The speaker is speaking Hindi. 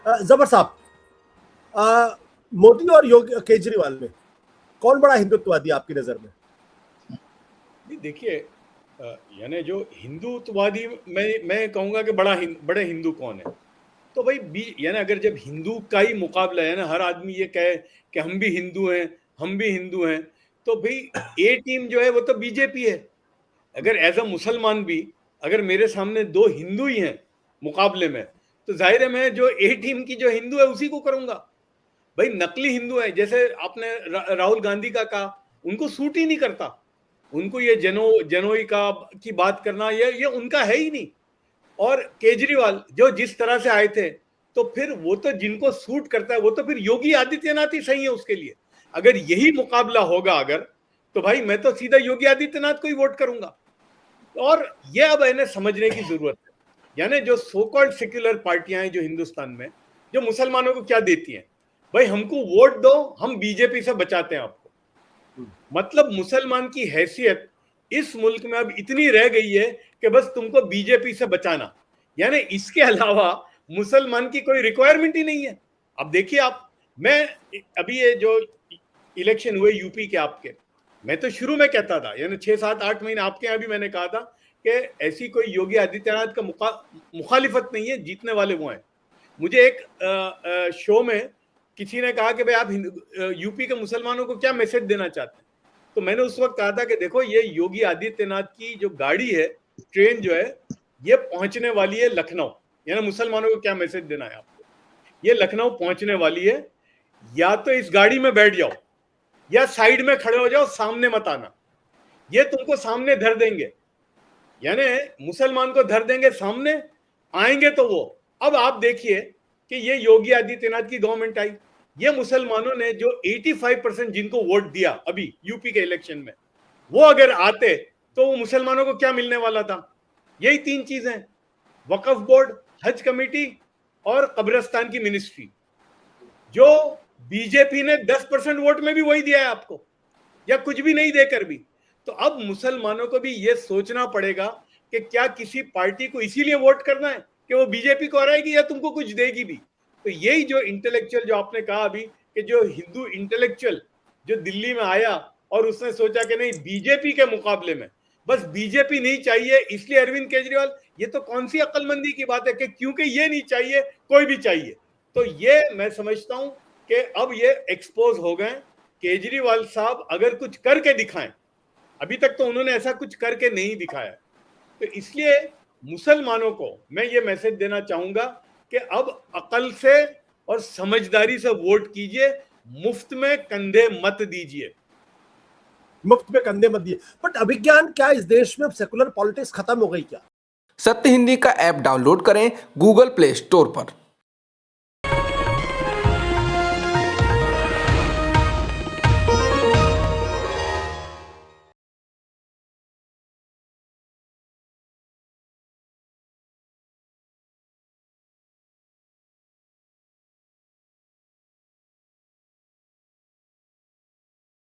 जबर साहब, मोदी और योगी केजरीवाल में कौन बड़ा हिंदुत्ववादी आपकी नजर में? नहीं, देखिए, यानी जो हिंदुत्ववादी, मैं कहूंगा कि बड़े हिंदू कौन है? तो भाई यानी अगर जब हिंदू का ही मुकाबला है ना, हर आदमी ये कहे कि हम भी हिंदू हैं, हम भी हिंदू हैं, तो भाई ए टीम जो है वो तो बीजेपी है। अगर एज अ मुसलमान भी अगर मेरे सामने दो हिंदू ही हैं मुकाबले में, तो जाहिर है मैं जो ए टीम की जो हिंदू है उसी को करूंगा। भाई नकली हिंदू है, जैसे आपने राहुल गांधी का कहा, उनको सूट ही नहीं करता। उनको ये जनोई का की बात करना ये उनका है ही नहीं। और केजरीवाल जो जिस तरह से आए थे, तो फिर वो तो जिनको सूट करता है वो तो फिर योगी आदित्यनाथ ही सही है उसके लिए। अगर यही मुकाबला होगा अगर, तो भाई मैं तो सीधा योगी आदित्यनाथ को ही वोट करूंगा। और ये अब इन्हें समझने की जरूरत है, यानी जो सो कॉल्ड सेक्युलर पार्टियां हैं जो हिंदुस्तान में, जो मुसलमानों को क्या देती हैं, भाई हमको वोट दो, हम बीजेपी से बचाते हैं आपको। मतलब मुसलमान की हैसियत इस मुल्क में अब इतनी रह गई है कि बस तुमको बीजेपी से बचाना, यानी इसके अलावा मुसलमान की कोई रिक्वायरमेंट ही नहीं है। अब देखिए आप, मैं अभी ये जो इलेक्शन हुए यूपी के आपके, मैं तो शुरू में कहता था, यानी 6 7 8 महीने आपके यहाँ भी मैंने कहा था कि ऐसी कोई योगी आदित्यनाथ का मुखालिफत नहीं है, जीतने वाले वो हैं। मुझे एक शो में किसी ने कहा कि भाई आप यूपी के मुसलमानों को क्या मैसेज देना चाहते हैं? तो मैंने उस वक्त कहा था कि देखो, ये योगी आदित्यनाथ की जो गाड़ी है, ट्रेन जो है, ये पहुंचने वाली है लखनऊ। यानी मुसलमानों को क्या मैसेज देना है आपको? ये लखनऊ पहुंचने वाली है, या तो इस गाड़ी में बैठ जाओ या साइड में खड़े हो जाओ, सामने मत आना। ये तुमको सामने धर देंगे, यानी मुसलमान को धर देंगे सामने, आएंगे तो वो। अब आप देखिए कि ये योगी आदित्यनाथ की गवर्नमेंट आई, ये मुसलमानों ने जो 85% जिनको वोट दिया अभी यूपी के इलेक्शन में, वो अगर आते तो वो मुसलमानों को क्या मिलने वाला था? यही 3 चीजें, वक्फ बोर्ड, हज कमेटी और कब्रिस्तान की मिनिस्ट्री, जो बीजेपी ने 10% वोट में भी वही दिया है आपको, या कुछ भी नहीं देकर भी। तो अब मुसलमानों को भी ये सोचना पड़ेगा कि क्या किसी पार्टी को इसीलिए वोट करना है कि वो बीजेपी को हराएगी या तुमको कुछ देगी भी। तो यही जो इंटेलेक्चुअल जो आपने कहा अभी, कि जो हिंदू इंटेलेक्चुअल जो दिल्ली में आया और उसने सोचा कि नहीं, बीजेपी के मुकाबले में बस बीजेपी नहीं चाहिए इसलिए अरविंद केजरीवाल, ये तो कौन सी अक्लमंदी की बात है कि क्योंकि ये नहीं चाहिए कोई भी चाहिए। तो ये मैं समझता हूं कि अब ये एक्सपोज हो गए। केजरीवाल साहब अगर कुछ करके दिखाएं, अभी तक तो उन्होंने ऐसा कुछ करके नहीं दिखाया, तो इसलिए मुसलमानों को मैं ये मैसेज देना चाहूंगा कि अब अकल से और समझदारी से वोट कीजिए, मुफ्त में कंधे मत दीजिए। मुफ्त में कंधे मत दिए। बट अभिज्ञान क्या इस देश में सेकुलर पॉलिटिक्स खत्म हो गई क्या? सत्य हिंदी का ऐप डाउनलोड करें गूगल प्ले स्टोर पर।